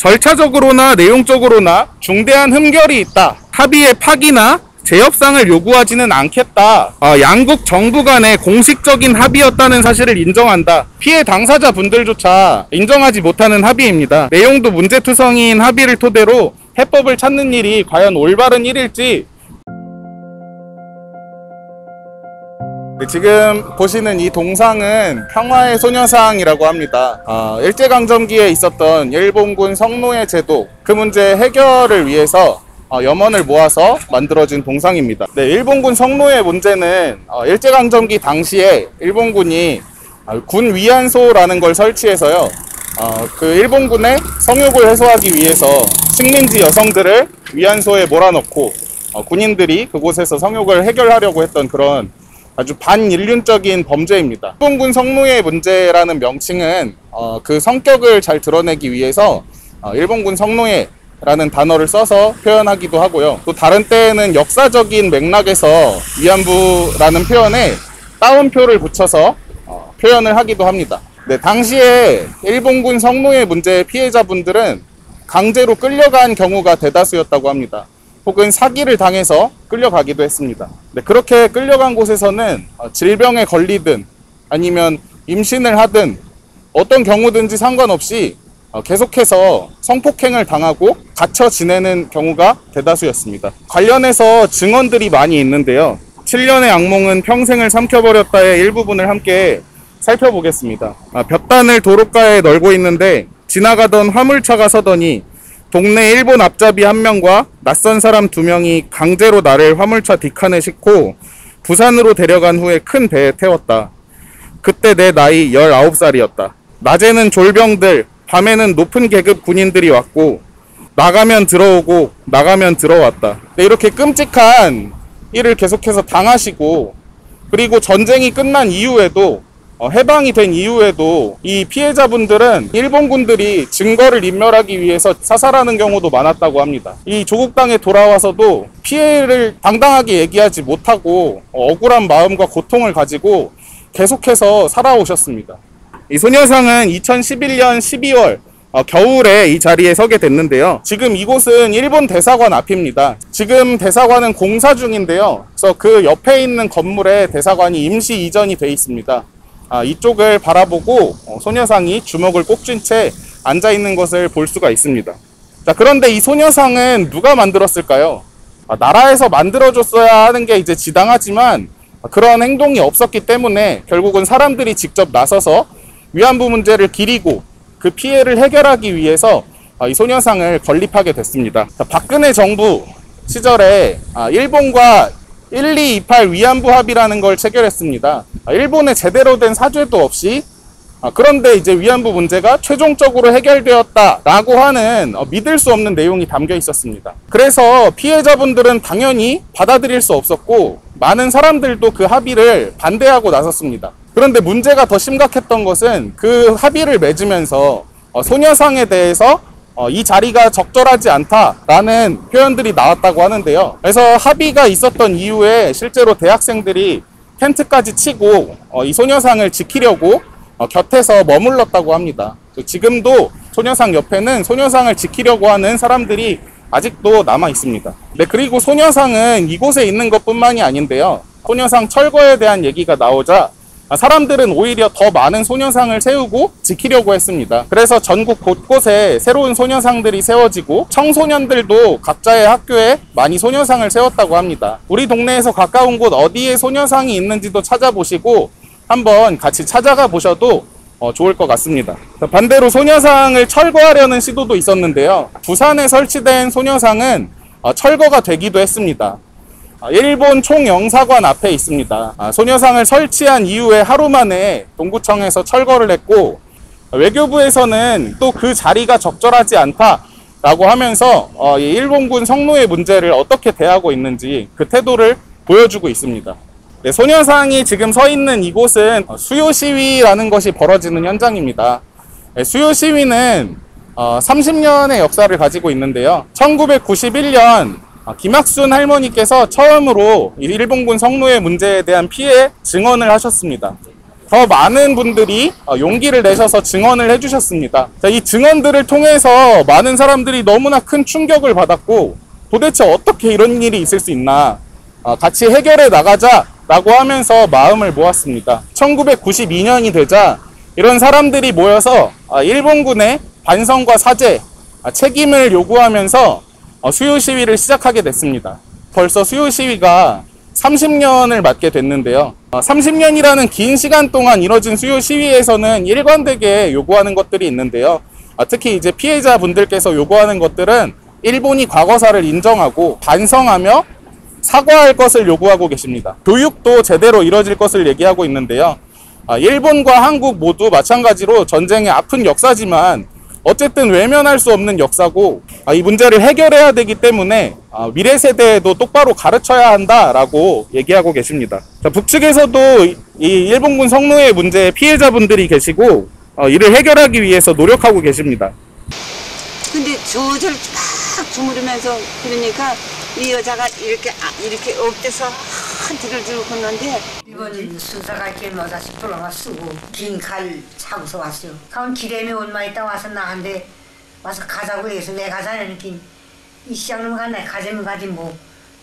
절차적으로나 내용적으로나 중대한 흠결이 있다. 합의의 파기나 재협상을 요구하지는 않겠다. 양국 정부 간의 공식적인 합의였다는 사실을 인정한다. 피해 당사자 분들조차 인정하지 못하는 합의입니다. 내용도 문제투성이인 합의를 토대로 해법을 찾는 일이 과연 올바른 일일지. 지금 보시는 이 동상은 평화의 소녀상이라고 합니다. 일제강점기에 있었던 일본군 성노예 제도, 그 문제 해결을 위해서 염원을 모아서 만들어진 동상입니다. 네, 일본군 성노예 문제는 일제강점기 당시에 일본군이 군 위안소라는 걸 설치해서요, 그 일본군의 성욕을 해소하기 위해서 식민지 여성들을 위안소에 몰아넣고 군인들이 그곳에서 성욕을 해결하려고 했던 그런 아주 반인륜적인 범죄입니다. 일본군 성노예 문제라는 명칭은 그 성격을 잘 드러내기 위해서 일본군 성노예라는 단어를 써서 표현하기도 하고요. 또 다른 때에는 역사적인 맥락에서 위안부라는 표현에 따옴표를 붙여서 표현을 하기도 합니다. 네, 당시에 일본군 성노예 문제의 피해자분들은 강제로 끌려간 경우가 대다수였다고 합니다. 혹은 사기를 당해서 끌려가기도 했습니다. 네, 그렇게 끌려간 곳에서는 질병에 걸리든 아니면 임신을 하든 어떤 경우든지 상관없이 계속해서 성폭행을 당하고 갇혀 지내는 경우가 대다수였습니다. 관련해서 증언들이 많이 있는데요. 7년의 악몽은 평생을 삼켜버렸다의 일부분을 함께 살펴보겠습니다. 볕단을 도로가에 널고 있는데 지나가던 화물차가 서더니 동네 일본 앞잡이 한 명과 낯선 사람 2명이 강제로 나를 화물차 뒷칸에 싣고 부산으로 데려간 후에 큰 배에 태웠다. 그때 내 나이 19살이었다. 낮에는 졸병들, 밤에는 높은 계급 군인들이 왔고 나가면 들어오고 나가면 들어왔다. 네, 이렇게 끔찍한 일을 계속해서 당하시고, 그리고 전쟁이 끝난 이후에도 해방이 된 이후에도 이 피해자분들은 일본군들이 증거를 인멸하기 위해서 사살하는 경우도 많았다고 합니다. 이 조국 땅에 돌아와서도 피해를 당당하게 얘기하지 못하고 억울한 마음과 고통을 가지고 계속해서 살아오셨습니다. 이 소녀상은 2011년 12월 겨울에 이 자리에 서게 됐는데요. 지금 이곳은 일본 대사관 앞입니다. 지금 대사관은 공사 중인데요. 그래서 그 옆에 있는 건물에 대사관이 임시 이전이 돼 있습니다. 이쪽을 바라보고 소녀상이 주먹을 꼭 쥔 채 앉아있는 것을 볼 수가 있습니다. 자, 그런데 이 소녀상은 누가 만들었을까요? 나라에서 만들어줬어야 하는 게 이제 지당하지만 그런 행동이 없었기 때문에 결국은 사람들이 직접 나서서 위안부 문제를 기리고 그 피해를 해결하기 위해서 이 소녀상을 건립하게 됐습니다. 자, 박근혜 정부 시절에 일본과 1228 위안부 합의라는 걸 체결했습니다. 일본에 제대로 된 사죄도 없이, 그런데 이제 위안부 문제가 최종적으로 해결되었다라고 하는 믿을 수 없는 내용이 담겨 있었습니다. 그래서 피해자분들은 당연히 받아들일 수 없었고 많은 사람들도 그 합의를 반대하고 나섰습니다. 그런데 문제가 더 심각했던 것은 그 합의를 맺으면서 소녀상에 대해서 이 자리가 적절하지 않다라는 표현들이 나왔다고 하는데요. 그래서 합의가 있었던 이후에 실제로 대학생들이 텐트까지 치고 이 소녀상을 지키려고 곁에서 머물렀다고 합니다. 지금도 소녀상 옆에는 소녀상을 지키려고 하는 사람들이 아직도 남아 있습니다. 네, 그리고 소녀상은 이곳에 있는 것뿐만이 아닌데요. 소녀상 철거에 대한 얘기가 나오자 사람들은 오히려 더 많은 소녀상을 세우고 지키려고 했습니다. 그래서 전국 곳곳에 새로운 소녀상들이 세워지고 청소년들도 각자의 학교에 많이 소녀상을 세웠다고 합니다. 우리 동네에서 가까운 곳 어디에 소녀상이 있는지도 찾아보시고 한번 같이 찾아가 보셔도 좋을 것 같습니다. 반대로 소녀상을 철거하려는 시도도 있었는데요. 부산에 설치된 소녀상은 철거가 되기도 했습니다. 일본 총영사관 앞에 있습니다. 소녀상을 설치한 이후에 하루 만에 동구청에서 철거를 했고, 외교부에서는 또 그 자리가 적절하지 않다라고 하면서 일본군 성노예 문제를 어떻게 대하고 있는지 그 태도를 보여주고 있습니다. 네, 소녀상이 지금 서 있는 이곳은 수요 시위라는 것이 벌어지는 현장입니다. 네, 수요 시위는 30년의 역사를 가지고 있는데요. 1991년 김학순 할머니께서 처음으로 일본군 성노예 문제에 대한 피해 증언을 하셨습니다. 더 많은 분들이 용기를 내셔서 증언을 해주셨습니다. 자, 이 증언들을 통해서 많은 사람들이 너무나 큰 충격을 받았고, 도대체 어떻게 이런 일이 있을 수 있나, 같이 해결해 나가자라고 하면서 마음을 모았습니다. 1992년이 되자 이런 사람들이 모여서 일본군의 반성과 사죄, 책임을 요구하면서 수요 시위를 시작하게 됐습니다. 벌써 수요 시위가 30년을 맞게 됐는데요. 30년이라는 긴 시간 동안 이뤄진 수요 시위에서는 일관되게 요구하는 것들이 있는데요. 특히 이제 피해자분들께서 요구하는 것들은 일본이 과거사를 인정하고 반성하며 사과할 것을 요구하고 계십니다. 교육도 제대로 이뤄질 것을 얘기하고 있는데요. 일본과 한국 모두 마찬가지로 전쟁의 아픈 역사지만 어쨌든 외면할 수 없는 역사고, 이 문제를 해결해야 되기 때문에 미래 세대에도 똑바로 가르쳐야 한다라고 얘기하고 계십니다. 자, 북측에서도 이 일본군 성노예 문제의 피해자분들이 계시고 이를 해결하기 위해서 노력하고 계십니다. 근데 저절 막 주무르면서 그러니까 이 여자가 이렇게 엎대서 뒤를 들고 걷는데 이번 순사가 이렇게 뭐다시 돌아가 쓰고 긴 칼 차고서 왔어요. 가면 길에는 얼마 있다 와서 나한테 와서 가자고 해서 왜 가자니까 이 시장놈 가네 가자면 가지 뭐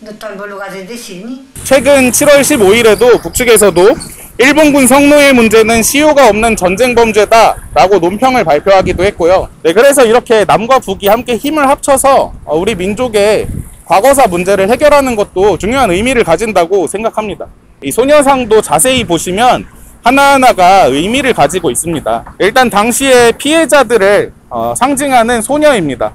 너 돈 벌러 가자는데 싫니? 최근 7월 15일에도 북측에서도 일본군 성노예 문제는 시효가 없는 전쟁 범죄다라고 논평을 발표하기도 했고요. 네, 그래서 이렇게 남과 북이 함께 힘을 합쳐서 우리 민족의 과거사 문제를 해결하는 것도 중요한 의미를 가진다고 생각합니다. 이 소녀상도 자세히 보시면 하나하나가 의미를 가지고 있습니다. 일단 당시의 피해자들을 상징하는 소녀입니다.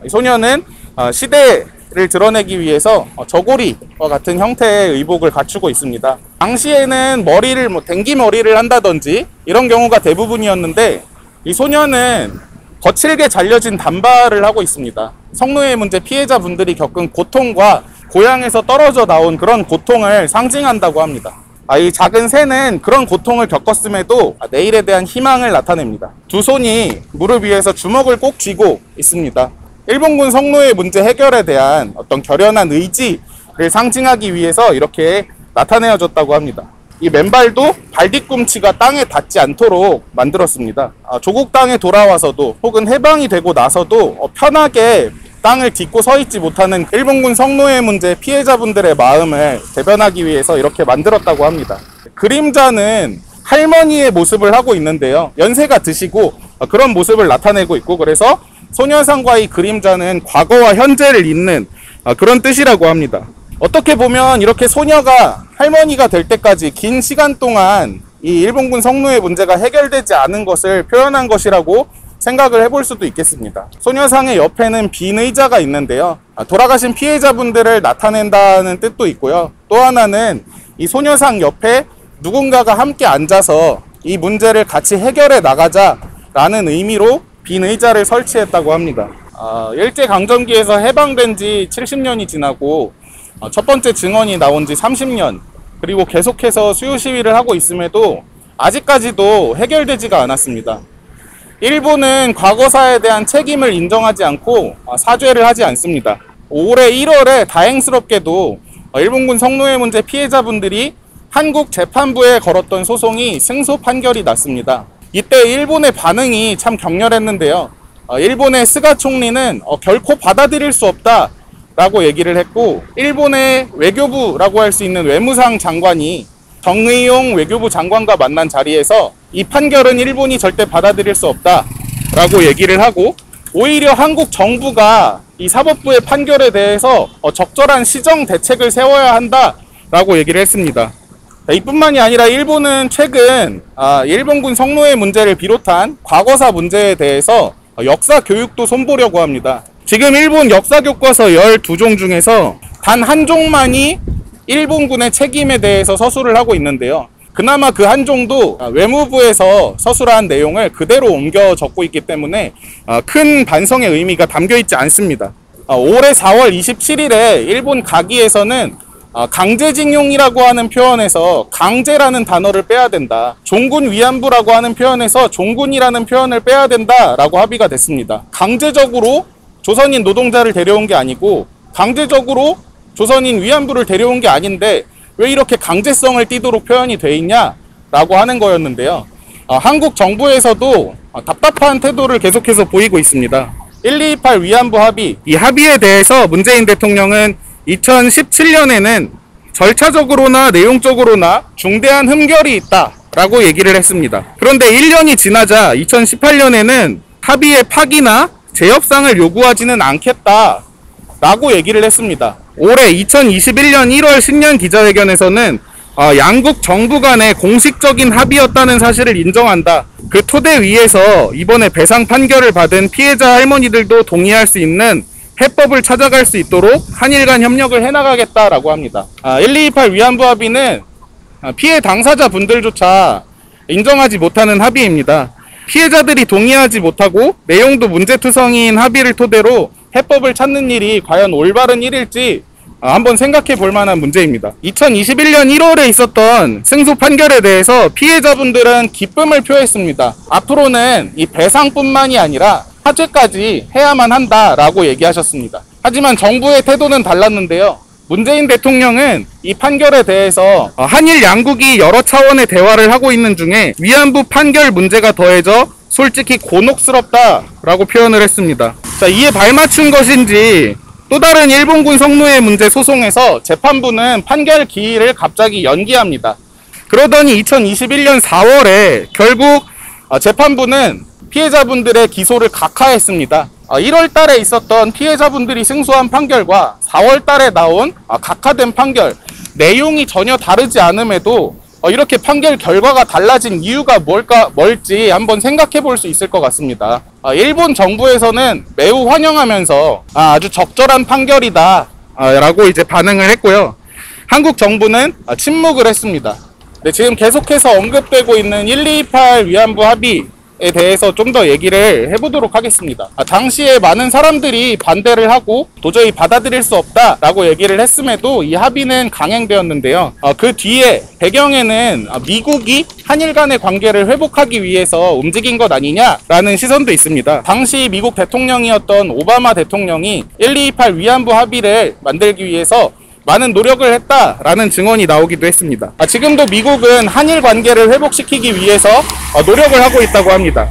이 소녀는 시대를 드러내기 위해서 저고리와 같은 형태의 의복을 갖추고 있습니다. 당시에는 머리를 댕기머리를 한다든지 이런 경우가 대부분이었는데, 이 소녀는 거칠게 잘려진 단발을 하고 있습니다. 성노예 문제 피해자분들이 겪은 고통과 고향에서 떨어져 나온 그런 고통을 상징한다고 합니다. 이 작은 새는 그런 고통을 겪었음에도 내일에 대한 희망을 나타냅니다. 두 손이 무릎 위에서 주먹을 꼭 쥐고 있습니다. 일본군 성노예 문제 해결에 대한 어떤 결연한 의지를 상징하기 위해서 이렇게 나타내어졌다고 합니다. 이 맨발도 발뒤꿈치가 땅에 닿지 않도록 만들었습니다. 조국 땅에 돌아와서도 혹은 해방이 되고 나서도 편하게 땅을 딛고 서 있지 못하는 일본군 성노예 문제 피해자분들의 마음을 대변하기 위해서 이렇게 만들었다고 합니다. 그림자는 할머니의 모습을 하고 있는데요. 연세가 드시고 그런 모습을 나타내고 있고, 그래서 소녀상과 이 그림자는 과거와 현재를 잇는 그런 뜻이라고 합니다. 어떻게 보면 이렇게 소녀가 할머니가 될 때까지 긴 시간 동안 이 일본군 성노예 문제가 해결되지 않은 것을 표현한 것이라고 생각을 해볼 수도 있겠습니다. 소녀상의 옆에는 빈 의자가 있는데요. 돌아가신 피해자분들을 나타낸다는 뜻도 있고요. 또 하나는 이 소녀상 옆에 누군가가 함께 앉아서 이 문제를 같이 해결해 나가자라는 의미로 빈 의자를 설치했다고 합니다. 일제강점기에서 해방된 지 70년이 지나고 첫 번째 증언이 나온 지 30년, 그리고 계속해서 수요 시위를 하고 있음에도 아직까지도 해결되지가 않았습니다. 일본은 과거사에 대한 책임을 인정하지 않고 사죄를 하지 않습니다. 올해 1월에 다행스럽게도 일본군 성노예 문제 피해자분들이 한국 재판부에 걸었던 소송이 승소 판결이 났습니다. 이때 일본의 반응이 참 격렬했는데요. 일본의 스가 총리는 결코 받아들일 수 없다 라고 얘기를 했고, 일본의 외교부라고 할 수 있는 외무상 장관이 정의용 외교부 장관과 만난 자리에서 이 판결은 일본이 절대 받아들일 수 없다 라고 얘기를 하고, 오히려 한국 정부가 이 사법부의 판결에 대해서 적절한 시정 대책을 세워야 한다 라고 얘기를 했습니다. 이뿐만이 아니라 일본은 최근 일본군 성노예 문제를 비롯한 과거사 문제에 대해서 역사 교육도 손보려고 합니다. 지금 일본 역사 교과서 12종 중에서 단 한 종만이 일본군의 책임에 대해서 서술을 하고 있는데요. 그나마 그 한 종도 외무부에서 서술한 내용을 그대로 옮겨 적고 있기 때문에 큰 반성의 의미가 담겨 있지 않습니다. 올해 4월 27일에 일본 가기에서는 강제징용이라고 하는 표현에서 강제라는 단어를 빼야 된다. 종군 위안부라고 하는 표현에서 종군이라는 표현을 빼야 된다라고 합의가 됐습니다. 강제적으로 조선인 노동자를 데려온 게 아니고 강제적으로 조선인 위안부를 데려온 게 아닌데 왜 이렇게 강제성을 띠도록 표현이 돼 있냐 라고 하는 거였는데요. 한국 정부에서도 답답한 태도를 계속해서 보이고 있습니다. 1228 위안부 합의, 이 합의에 대해서 문재인 대통령은 2017년에는 절차적으로나 내용적으로나 중대한 흠결이 있다 라고 얘기를 했습니다. 그런데 1년이 지나자 2018년에는 합의의 파기나 재협상을 요구하지는 않겠다 라고 얘기를 했습니다. 올해 2021년 1월 신년 기자회견에서는 양국 정부 간의 공식적인 합의였다는 사실을 인정한다. 그 토대 위에서 이번에 배상 판결을 받은 피해자 할머니들도 동의할 수 있는 해법을 찾아갈 수 있도록 한일 간 협력을 해나가겠다라고 합니다. 1228 위안부 합의는 피해 당사자 분들조차 인정하지 못하는 합의입니다. 피해자들이 동의하지 못하고 내용도 문제투성이인 합의를 토대로 해법을 찾는 일이 과연 올바른 일일지 한번 생각해 볼 만한 문제입니다. 2021년 1월에 있었던 승소 판결에 대해서 피해자분들은 기쁨을 표했습니다. 앞으로는 이 배상뿐만이 아니라 화제까지 해야만 한다라고 얘기하셨습니다. 하지만 정부의 태도는 달랐는데요. 문재인 대통령은 이 판결에 대해서 한일 양국이 여러 차원의 대화를 하고 있는 중에 위안부 판결 문제가 더해져 솔직히 곤혹스럽다라고 표현을 했습니다. 자, 이에 발맞춘 것인지 또 다른 일본군 성노예 문제 소송에서 재판부는 판결 기일을 갑자기 연기합니다. 그러더니 2021년 4월에 결국 재판부는 피해자분들의 기소를 각하했습니다. 1월 달에 있었던 피해자분들이 승소한 판결과 4월 달에 나온 각하된 판결, 내용이 전혀 다르지 않음에도 이렇게 판결 결과가 달라진 이유가 뭘지 한번 생각해 볼 수 있을 것 같습니다. 일본 정부에서는 매우 환영하면서 아주 적절한 판결이다 라고 이제 반응을 했고요. 한국 정부는 침묵을 했습니다. 네, 지금 계속해서 언급되고 있는 1228 위안부 합의에 대해서 좀 더 얘기를 해보도록 하겠습니다. 당시에 많은 사람들이 반대를 하고 도저히 받아들일 수 없다라고 얘기를 했음에도 이 합의는 강행되었는데요. 그 뒤에 배경에는 미국이 한일 간의 관계를 회복하기 위해서 움직인 것 아니냐라는 시선도 있습니다. 당시 미국 대통령이었던 오바마 대통령이 1228 위안부 합의를 만들기 위해서 많은 노력을 했다라는 증언이 나오기도 했습니다. 지금도 미국은 한일 관계를 회복시키기 위해서 노력을 하고 있다고 합니다.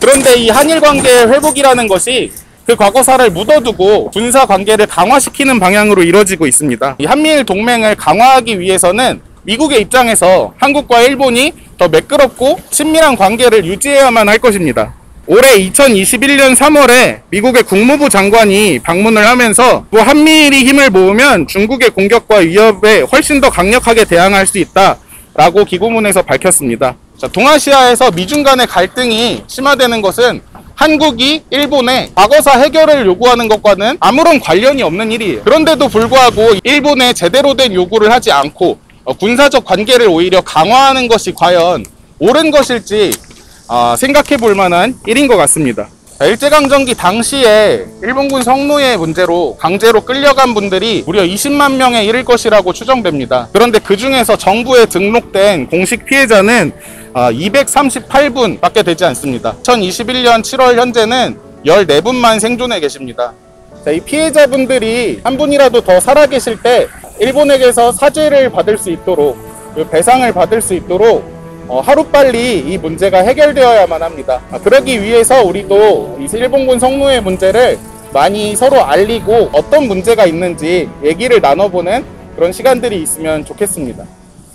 그런데 이 한일 관계의 회복이라는 것이 그 과거사를 묻어두고 군사 관계를 강화시키는 방향으로 이뤄지고 있습니다. 이 한미일 동맹을 강화하기 위해서는 미국의 입장에서 한국과 일본이 더 매끄럽고 친밀한 관계를 유지해야만 할 것입니다. 올해 2021년 3월에 미국의 국무부 장관이 방문을 하면서 한미일이 힘을 모으면 중국의 공격과 위협에 훨씬 더 강력하게 대항할 수 있다라고 기고문에서 밝혔습니다. 자, 동아시아에서 미중 간의 갈등이 심화되는 것은 한국이 일본에 과거사 해결을 요구하는 것과는 아무런 관련이 없는 일이에요. 그런데도 불구하고 일본에 제대로 된 요구를 하지 않고 군사적 관계를 오히려 강화하는 것이 과연 옳은 것일지 생각해 볼 만한 일인 것 같습니다. 일제강점기 당시에 일본군 성노예 문제로 강제로 끌려간 분들이 무려 20만 명에 이를 것이라고 추정됩니다. 그런데 그 중에서 정부에 등록된 공식 피해자는 238분 밖에 되지 않습니다. 2021년 7월 현재는 14분만 생존해 계십니다. 자, 이 피해자분들이 한 분이라도 더 살아계실 때 일본에게서 사죄를 받을 수 있도록, 배상을 받을 수 있도록 하루빨리 이 문제가 해결되어야만 합니다. 그러기 위해서 우리도 이 일본군 성노예 문제를 많이 서로 알리고 어떤 문제가 있는지 얘기를 나눠보는 그런 시간들이 있으면 좋겠습니다.